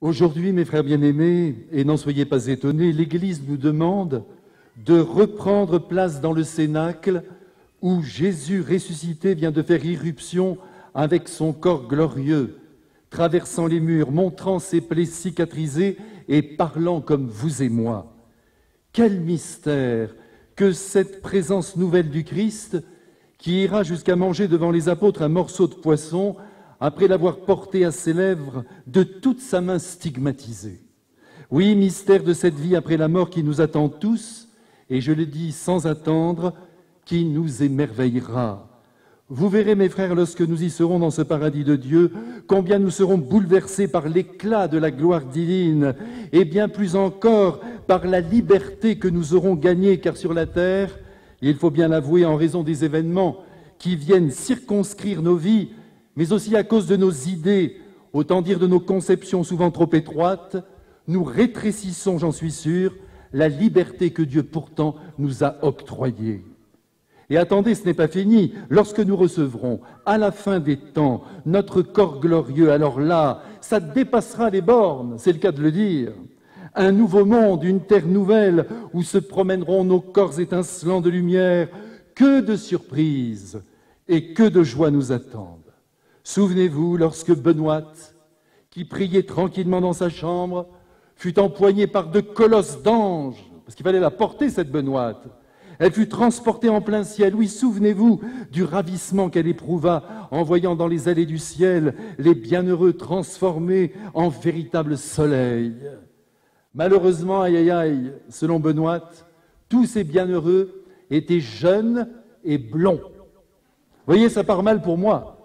Aujourd'hui, mes frères bien-aimés, et n'en soyez pas étonnés, l'Église nous demande de reprendre place dans le cénacle où Jésus ressuscité vient de faire irruption avec son corps glorieux, traversant les murs, montrant ses plaies cicatrisées et parlant comme vous et moi. Quel mystère que cette présence nouvelle du Christ qui ira jusqu'à manger devant les apôtres un morceau de poisson après l'avoir porté à ses lèvres de toute sa main stigmatisée. Oui, mystère de cette vie après la mort qui nous attend tous, et je le dis sans attendre, qui nous émerveillera. Vous verrez, mes frères, lorsque nous y serons dans ce paradis de Dieu, combien nous serons bouleversés par l'éclat de la gloire divine, et bien plus encore par la liberté que nous aurons gagnée, car sur la terre, il faut bien l'avouer, en raison des événements qui viennent circonscrire nos vies, mais aussi à cause de nos idées, autant dire de nos conceptions souvent trop étroites, nous rétrécissons, j'en suis sûr, la liberté que Dieu pourtant nous a octroyée. Et attendez, ce n'est pas fini. Lorsque nous recevrons, à la fin des temps, notre corps glorieux, alors là, ça dépassera les bornes, c'est le cas de le dire. Un nouveau monde, une terre nouvelle, où se promèneront nos corps étincelants de lumière. Que de surprises et que de joie nous attendent. Souvenez-vous, lorsque Benoît, qui priait tranquillement dans sa chambre, fut empoignée par deux colosses d'anges, parce qu'il fallait la porter, cette Benoît. Elle fut transportée en plein ciel. Oui, souvenez-vous du ravissement qu'elle éprouva en voyant dans les allées du ciel les bienheureux transformés en véritable soleil. Malheureusement, aïe aïe aïe, selon Benoît, tous ces bienheureux étaient jeunes et blonds. Vous voyez, ça part mal pour moi.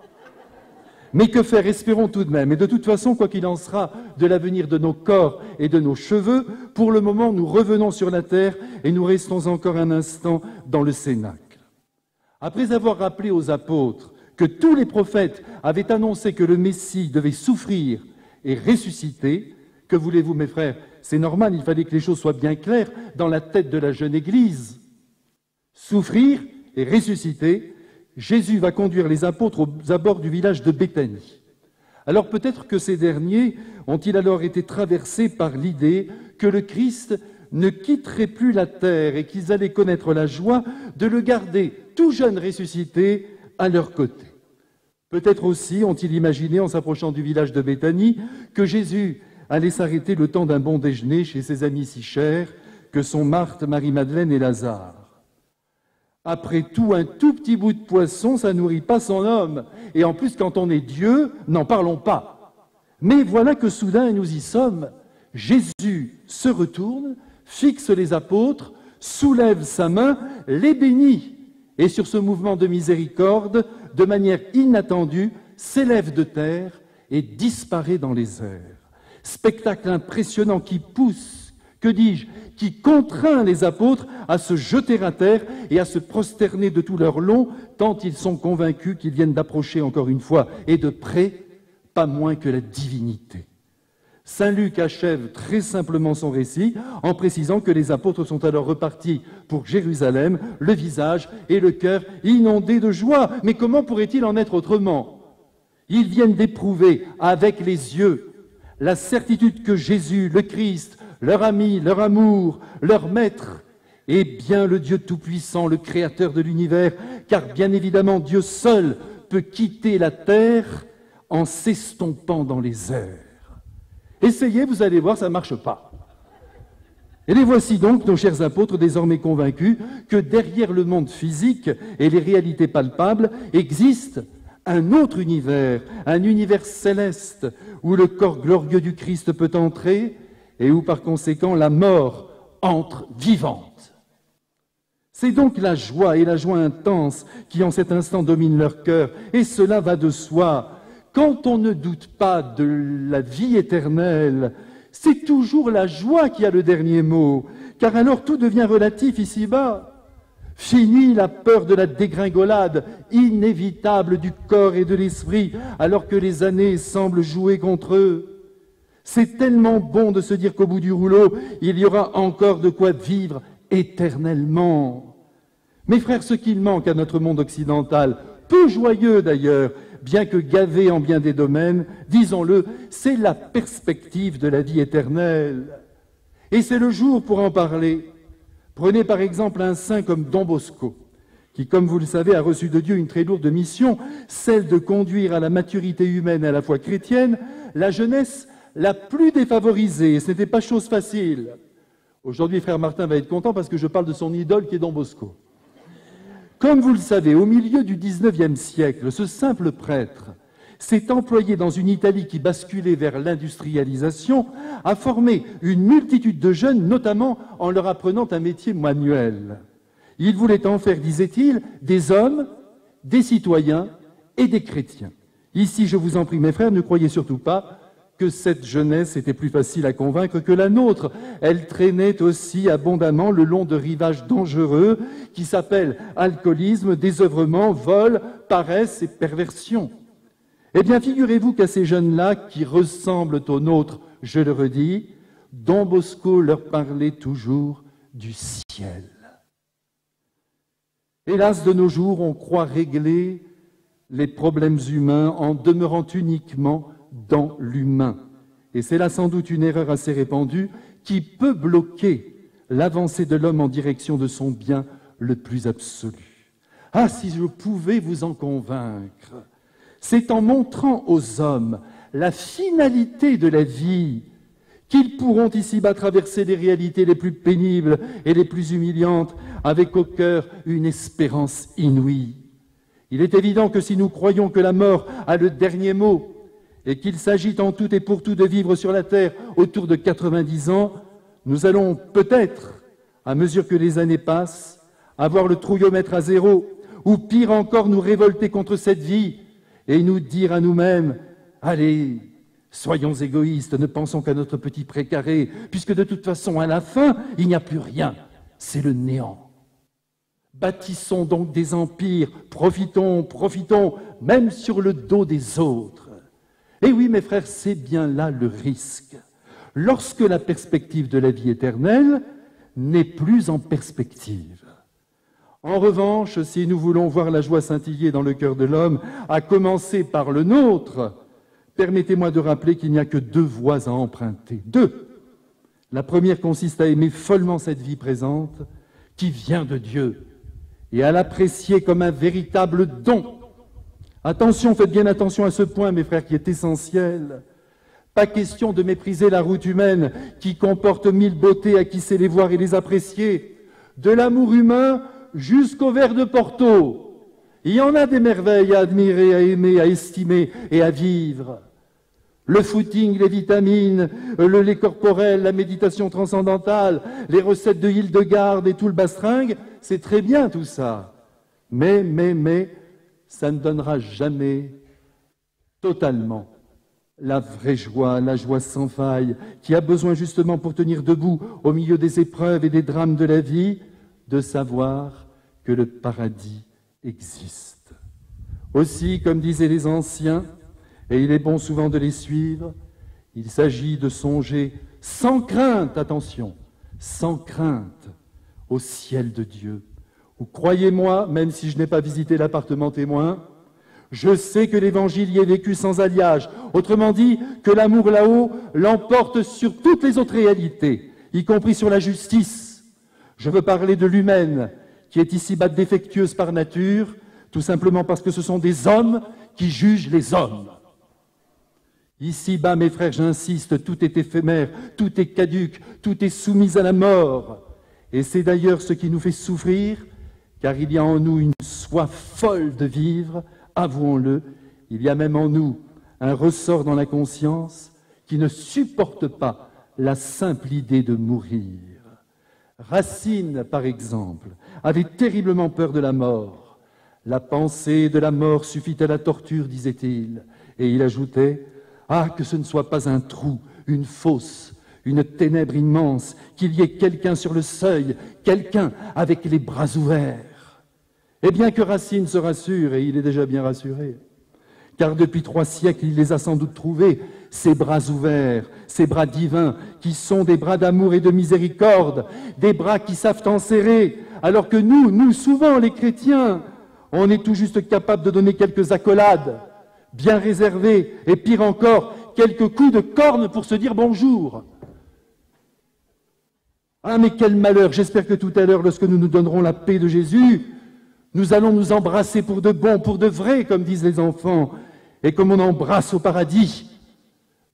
Mais que faire? Espérons tout de même. Et de toute façon, quoi qu'il en sera de l'avenir de nos corps et de nos cheveux, pour le moment, nous revenons sur la terre et nous restons encore un instant dans le cénacle. Après avoir rappelé aux apôtres que tous les prophètes avaient annoncé que le Messie devait souffrir et ressusciter, que voulez-vous, mes frères? C'est normal, il fallait que les choses soient bien claires dans la tête de la jeune Église. Souffrir et ressusciter, Jésus va conduire les apôtres aux abords du village de Béthanie. Alors peut-être que ces derniers ont-ils alors été traversés par l'idée que le Christ ne quitterait plus la terre et qu'ils allaient connaître la joie de le garder tout jeune ressuscité à leur côté. Peut-être aussi ont-ils imaginé, en s'approchant du village de Béthanie, que Jésus allait s'arrêter le temps d'un bon déjeuner chez ses amis si chers que sont Marthe, Marie-Madeleine et Lazare. Après tout, un tout petit bout de poisson, ça nourrit pas son homme. Et en plus, quand on est Dieu, n'en parlons pas. Mais voilà que soudain, et nous y sommes, Jésus se retourne, fixe les apôtres, soulève sa main, les bénit. Et sur ce mouvement de miséricorde, de manière inattendue, s'élève de terre et disparaît dans les airs. Spectacle impressionnant qui pousse, que dis-je, qui contraint les apôtres à se jeter à terre et à se prosterner de tout leur long, tant ils sont convaincus qu'ils viennent d'approcher encore une fois, et de près, pas moins que la divinité. Saint Luc achève très simplement son récit en précisant que les apôtres sont alors repartis pour Jérusalem, le visage et le cœur inondés de joie. Mais comment pourrait-il en être autrement? Ils viennent d'éprouver avec les yeux la certitude que Jésus, le Christ, leur ami, leur amour, leur maître, est bien le Dieu Tout-Puissant, le Créateur de l'univers, car bien évidemment Dieu seul peut quitter la terre en s'estompant dans les airs. Essayez, vous allez voir, ça ne marche pas. Et les voici donc, nos chers apôtres, désormais convaincus que derrière le monde physique et les réalités palpables existe un autre univers, un univers céleste, où le corps glorieux du Christ peut entrer et où par conséquent la mort entre vivante. C'est donc la joie, et la joie intense, qui en cet instant domine leur cœur, et cela va de soi. Quand on ne doute pas de la vie éternelle, c'est toujours la joie qui a le dernier mot, car alors tout devient relatif ici-bas. Fini la peur de la dégringolade inévitable du corps et de l'esprit, alors que les années semblent jouer contre eux. C'est tellement bon de se dire qu'au bout du rouleau, il y aura encore de quoi vivre éternellement. Mes frères, ce qu'il manque à notre monde occidental, peu joyeux d'ailleurs, bien que gavé en bien des domaines, disons-le, c'est la perspective de la vie éternelle. Et c'est le jour pour en parler. Prenez par exemple un saint comme Don Bosco, qui, comme vous le savez, a reçu de Dieu une très lourde mission, celle de conduire à la maturité humaine et à la foi chrétienne la jeunesse la plus défavorisée. Et ce n'était pas chose facile. Aujourd'hui, frère Martin va être content parce que je parle de son idole qui est Don Bosco. Comme vous le savez, au milieu du XIXe siècle, ce simple prêtre s'est employé dans une Italie qui basculait vers l'industrialisation à former une multitude de jeunes, notamment en leur apprenant un métier manuel. Il voulait en faire, disait-il, des hommes, des citoyens et des chrétiens. Ici, je vous en prie, mes frères, ne croyez surtout pas que cette jeunesse était plus facile à convaincre que la nôtre. Elle traînait aussi abondamment le long de rivages dangereux qui s'appellent alcoolisme, désœuvrement, vol, paresse et perversion. Eh bien, figurez-vous qu'à ces jeunes-là, qui ressemblent aux nôtres, je le redis, Don Bosco leur parlait toujours du ciel. Hélas, de nos jours, on croit régler les problèmes humains en demeurant uniquement dans l'humain. Et c'est là sans doute une erreur assez répandue qui peut bloquer l'avancée de l'homme en direction de son bien le plus absolu. Ah, si je pouvais vous en convaincre! C'est en montrant aux hommes la finalité de la vie qu'ils pourront ici-bas traverser les réalités les plus pénibles et les plus humiliantes avec au cœur une espérance inouïe. Il est évident que si nous croyons que la mort a le dernier mot et qu'il s'agit en tout et pour tout de vivre sur la terre autour de 90 ans, nous allons peut-être, à mesure que les années passent, avoir le trouillomètre à zéro, ou pire encore, nous révolter contre cette vie et nous dire à nous-mêmes « Allez, soyons égoïstes, ne pensons qu'à notre petit précaré, puisque de toute façon, à la fin, il n'y a plus rien, c'est le néant. » Bâtissons donc des empires, profitons, même sur le dos des autres. Et oui, mes frères, c'est bien là le risque. Lorsque la perspective de la vie éternelle n'est plus en perspective. En revanche, si nous voulons voir la joie scintiller dans le cœur de l'homme, à commencer par le nôtre, permettez-moi de rappeler qu'il n'y a que 2 voies à emprunter. 2. La première consiste à aimer follement cette vie présente qui vient de Dieu et à l'apprécier comme un véritable don. Attention, faites bien attention à ce point, mes frères, qui est essentiel. Pas question de mépriser la route humaine qui comporte 1000 beautés à qui sait les voir et les apprécier. De l'amour humain jusqu'au verre de Porto. Il y en a des merveilles à admirer, à aimer, à estimer et à vivre. Le footing, les vitamines, le lait corporel, la méditation transcendantale, les recettes de Hildegarde et tout le bastringue, c'est très bien tout ça. Mais, ça ne donnera jamais totalement la vraie joie, la joie sans faille, qui a besoin justement pour tenir debout au milieu des épreuves et des drames de la vie, de savoir que le paradis existe. Aussi, comme disaient les anciens, et il est bon souvent de les suivre, il s'agit de songer sans crainte, attention, sans crainte au ciel de Dieu. Ou croyez-moi, même si je n'ai pas visité l'appartement témoin, je sais que l'Évangile y est vécu sans alliage. Autrement dit, que l'amour là-haut l'emporte sur toutes les autres réalités, y compris sur la justice. Je veux parler de l'humaine, qui est ici-bas défectueuse par nature, tout simplement parce que ce sont des hommes qui jugent les hommes. Ici-bas, mes frères, j'insiste, tout est éphémère, tout est caduc, tout est soumis à la mort. Et c'est d'ailleurs ce qui nous fait souffrir, car il y a en nous une soif folle de vivre, avouons-le, il y a même en nous un ressort dans la conscience qui ne supporte pas la simple idée de mourir. Racine, par exemple, avait terriblement peur de la mort. La pensée de la mort suffit à la torture, disait-il. Et il ajoutait, « Ah, que ce ne soit pas un trou, une fosse, une ténèbre immense, qu'il y ait quelqu'un sur le seuil, quelqu'un avec les bras ouverts. » Eh bien que Racine se rassure, et il est déjà bien rassuré, car depuis 3 siècles, il les a sans doute trouvés, ces bras ouverts, ces bras divins, qui sont des bras d'amour et de miséricorde, des bras qui savent enserrer, alors que nous, souvent les chrétiens, on est tout juste capables de donner quelques accolades, bien réservé, et pire encore, quelques coups de corne pour se dire bonjour. Ah, mais quel malheur! J'espère que tout à l'heure, lorsque nous nous donnerons la paix de Jésus, nous allons nous embrasser pour de bon, pour de vrai, comme disent les enfants, et comme on embrasse au paradis.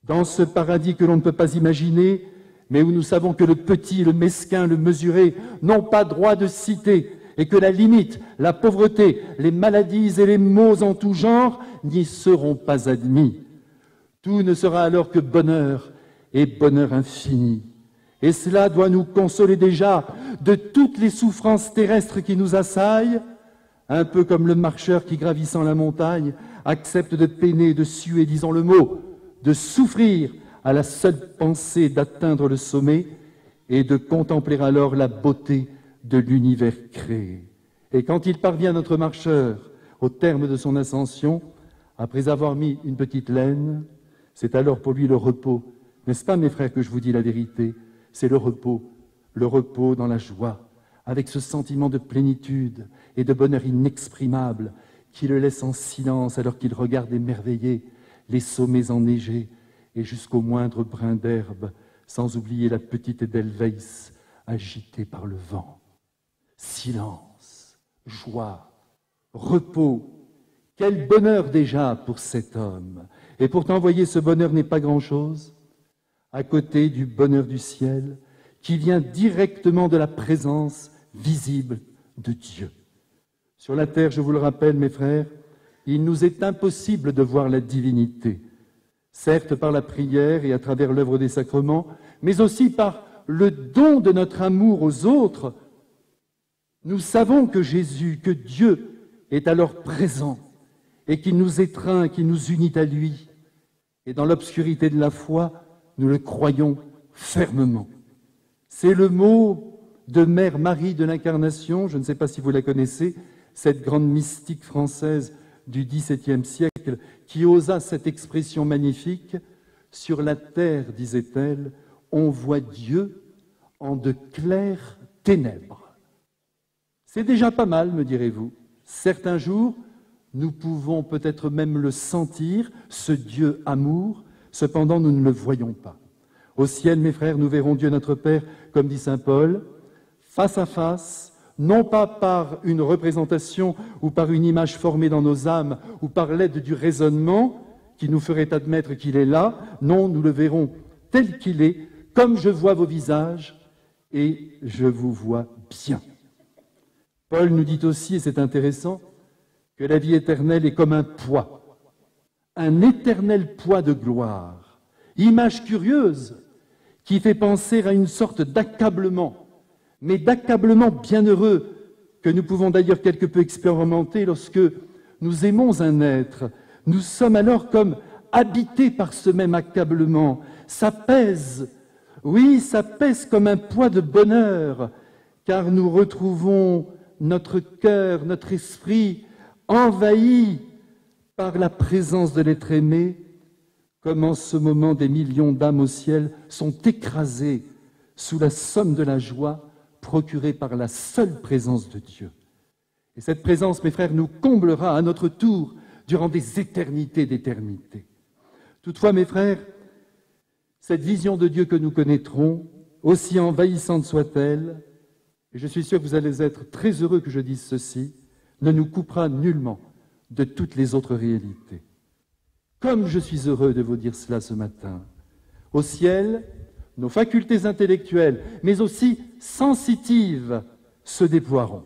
Dans ce paradis que l'on ne peut pas imaginer, mais où nous savons que le petit, le mesquin, le mesuré n'ont pas droit de citer, et que la limite, la pauvreté, les maladies et les maux en tout genre n'y seront pas admis. Tout ne sera alors que bonheur, et bonheur infini. Et cela doit nous consoler déjà de toutes les souffrances terrestres qui nous assaillent, un peu comme le marcheur qui, gravissant la montagne, accepte de peiner, de suer, disons le mot, de souffrir à la seule pensée d'atteindre le sommet et de contempler alors la beauté de l'univers créé. Et quand il parvient, notre marcheur, au terme de son ascension, après avoir mis une petite laine, c'est alors pour lui le repos. N'est-ce pas, mes frères, que je vous dis la vérité? C'est le repos dans la joie, avec ce sentiment de plénitude et de bonheur inexprimable qui le laisse en silence alors qu'il regarde émerveillé les sommets enneigés et jusqu'au moindre brin d'herbe, sans oublier la petite Edelweiss agitée par le vent. Silence, joie, repos, quel bonheur déjà pour cet homme! Et pourtant, voyez, ce bonheur n'est pas grand-chose à côté du bonheur du ciel qui vient directement de la présence visible de Dieu. Sur la terre, je vous le rappelle, mes frères, il nous est impossible de voir la divinité, certes par la prière et à travers l'œuvre des sacrements, mais aussi par le don de notre amour aux autres. Nous savons que Jésus, que Dieu est alors présent et qu'il nous étreint, qu'il nous unit à lui. Et dans l'obscurité de la foi, nous le croyons fermement. C'est le mot de Mère Marie de l'Incarnation, je ne sais pas si vous la connaissez, cette grande mystique française du XVIIe siècle, qui osa cette expression magnifique: « Sur la terre, disait-elle, on voit Dieu en de claires ténèbres. » C'est déjà pas mal, me direz-vous. Certains jours, nous pouvons peut-être même le sentir, ce Dieu amour, cependant nous ne le voyons pas. Au ciel, mes frères, nous verrons Dieu notre Père, comme dit saint Paul, face à face, non pas par une représentation ou par une image formée dans nos âmes ou par l'aide du raisonnement qui nous ferait admettre qu'il est là. Non, nous le verrons tel qu'il est, comme je vois vos visages et je vous vois bien. Paul nous dit aussi, et c'est intéressant, que la vie éternelle est comme un poids, un éternel poids de gloire. Image curieuse qui fait penser à une sorte d'accablement, mais d'accablement bienheureux que nous pouvons d'ailleurs quelque peu expérimenter lorsque nous aimons un être. Nous sommes alors comme habités par ce même accablement. Ça pèse, oui, ça pèse comme un poids de bonheur, car nous retrouvons notre cœur, notre esprit envahi par la présence de l'être aimé, comme en ce moment des millions d'âmes au ciel sont écrasées sous la somme de la joie procurée par la seule présence de Dieu. Et cette présence, mes frères, nous comblera à notre tour durant des éternités d'éternité. Toutefois, mes frères, cette vision de Dieu que nous connaîtrons, aussi envahissante soit-elle, et je suis sûr que vous allez être très heureux que je dise ceci, ne nous coupera nullement de toutes les autres réalités. Comme je suis heureux de vous dire cela ce matin, au ciel, nos facultés intellectuelles, mais aussi sensitives, se déploieront.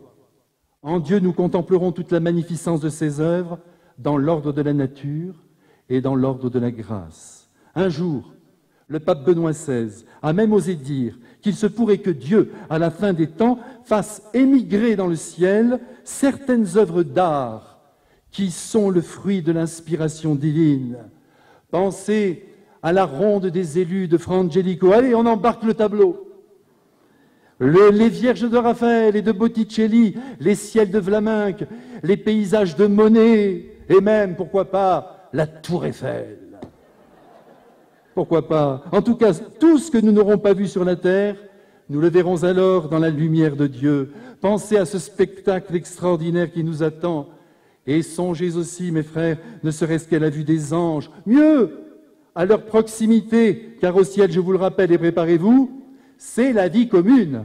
En Dieu, nous contemplerons toute la magnificence de ses œuvres dans l'ordre de la nature et dans l'ordre de la grâce. Un jour, le pape Benoît XVI a même osé dire qu'il se pourrait que Dieu, à la fin des temps, fasse émigrer dans le ciel certaines œuvres d'art qui sont le fruit de l'inspiration divine. Pensez à la ronde des élus de Fra Angelico. Allez, on embarque le tableau. Les Vierges de Raphaël et de Botticelli, les ciels de Vlaminck, les paysages de Monet, et même, pourquoi pas, la Tour Eiffel. Pourquoi pas? En tout cas, tout ce que nous n'aurons pas vu sur la terre, nous le verrons alors dans la lumière de Dieu. Pensez à ce spectacle extraordinaire qui nous attend. Et songez aussi, mes frères, ne serait-ce qu'à la vue des anges, mieux, à leur proximité, car au ciel, je vous le rappelle et préparez-vous, c'est la vie commune.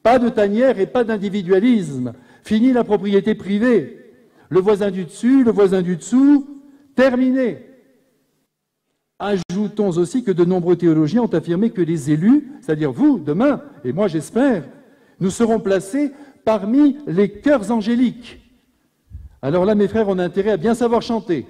Pas de tanière et pas d'individualisme. Fini la propriété privée. Le voisin du dessus, le voisin du dessous, terminé. Ajoutons aussi que de nombreux théologiens ont affirmé que les élus, c'est-à-dire vous, demain, et moi j'espère, nous serons placés parmi les chœurs angéliques. Alors là, mes frères, on a intérêt à bien savoir chanter.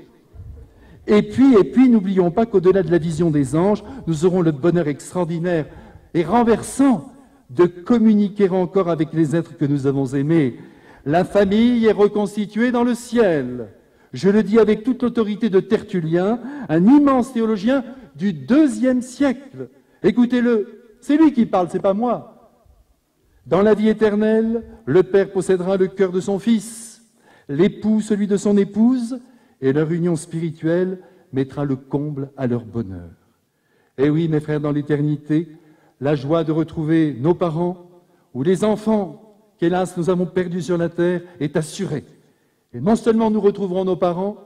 Et puis, n'oublions pas qu'au-delà de la vision des anges, nous aurons le bonheur extraordinaire et renversant de communiquer encore avec les êtres que nous avons aimés. La famille est reconstituée dans le ciel. Je le dis avec toute l'autorité de Tertullien, un immense théologien du IIe siècle. Écoutez-le, c'est lui qui parle, c'est pas moi. Dans la vie éternelle, le Père possédera le cœur de son Fils, l'époux celui de son épouse, et leur union spirituelle mettra le comble à leur bonheur. Et oui, mes frères, dans l'éternité, la joie de retrouver nos parents ou les enfants qu'hélas nous avons perdus sur la terre est assurée. Et non seulement nous retrouverons nos parents,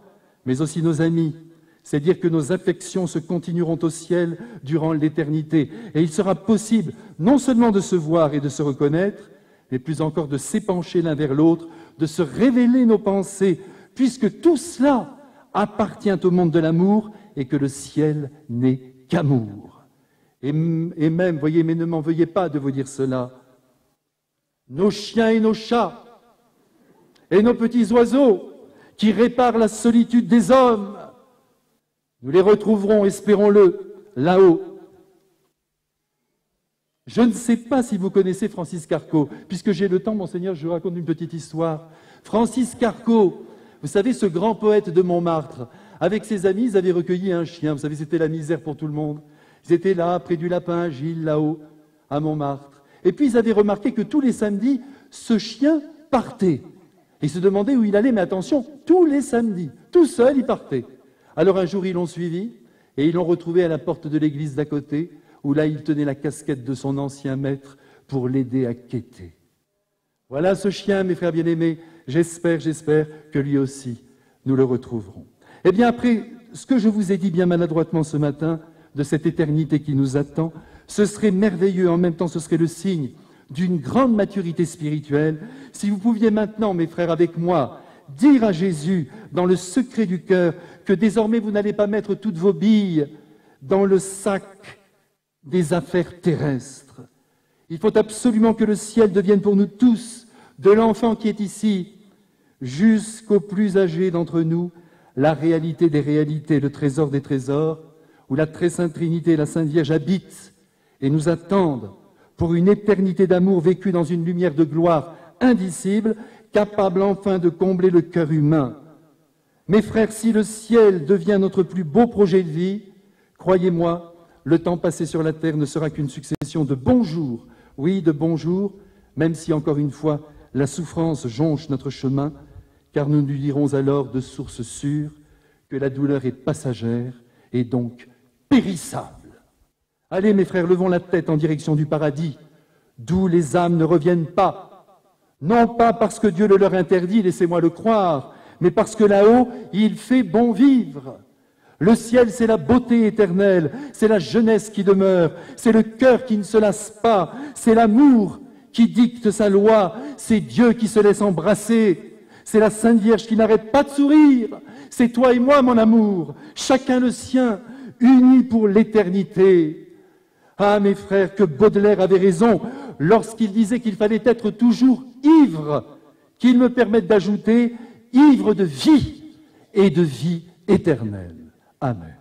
mais aussi nos amis. C'est dire que nos affections se continueront au ciel durant l'éternité. Et il sera possible non seulement de se voir et de se reconnaître, mais plus encore de s'épancher l'un vers l'autre, de se révéler nos pensées, puisque tout cela appartient au monde de l'amour et que le ciel n'est qu'amour. Et même, voyez, mais ne m'en veuillez pas de vous dire cela, nos chiens et nos chats, et nos petits oiseaux qui réparent la solitude des hommes, nous les retrouverons, espérons-le, là-haut. Je ne sais pas si vous connaissez Francis Carco. Puisque j'ai le temps, monseigneur, je vous raconte une petite histoire. Francis Carco, vous savez, ce grand poète de Montmartre, avec ses amis, ils avaient recueilli un chien. Vous savez, c'était la misère pour tout le monde. Ils étaient là, près du lapin à Gilles, là-haut, à Montmartre. Et puis, ils avaient remarqué que tous les samedis, ce chien partait. Et ils se demandaient où il allait, mais attention, tous les samedis, tout seul, il partait. Alors un jour, ils l'ont suivi et ils l'ont retrouvé à la porte de l'église d'à côté, où là, il tenait la casquette de son ancien maître pour l'aider à quêter. Voilà ce chien, mes frères bien-aimés. J'espère que lui aussi, nous le retrouverons. Eh bien, après ce que je vous ai dit bien maladroitement ce matin, de cette éternité qui nous attend, ce serait merveilleux, en même temps ce serait le signe d'une grande maturité spirituelle, si vous pouviez maintenant, mes frères, avec moi, dire à Jésus, dans le secret du cœur, que désormais vous n'allez pas mettre toutes vos billes dans le sac des affaires terrestres. Il faut absolument que le ciel devienne pour nous tous, de l'enfant qui est ici, jusqu'au plus âgé d'entre nous, la réalité des réalités, le trésor des trésors, où la très sainte Trinité et la Sainte Vierge habitent et nous attendent pour une éternité d'amour vécue dans une lumière de gloire indicible, capable enfin de combler le cœur humain. Mes frères, si le ciel devient notre plus beau projet de vie, croyez-moi, le temps passé sur la terre ne sera qu'une succession de bons jours, oui, de bons jours, même si, encore une fois, la souffrance jonche notre chemin, car nous nous dirons alors de source sûre que la douleur est passagère et donc périssable. Allez, mes frères, levons la tête en direction du paradis, d'où les âmes ne reviennent pas. Non pas parce que Dieu le leur interdit, laissez-moi le croire, mais parce que là-haut, il fait bon vivre. Le ciel, c'est la beauté éternelle, c'est la jeunesse qui demeure, c'est le cœur qui ne se lasse pas, c'est l'amour qui dicte sa loi, c'est Dieu qui se laisse embrasser, c'est la Sainte Vierge qui n'arrête pas de sourire, c'est toi et moi, mon amour, chacun le sien, unis pour l'éternité. Ah, mes frères, que Baudelaire avait raison lorsqu'il disait qu'il fallait être toujours ivre, qu'il me permette d'ajouter ivre de vie et de vie éternelle. Amen.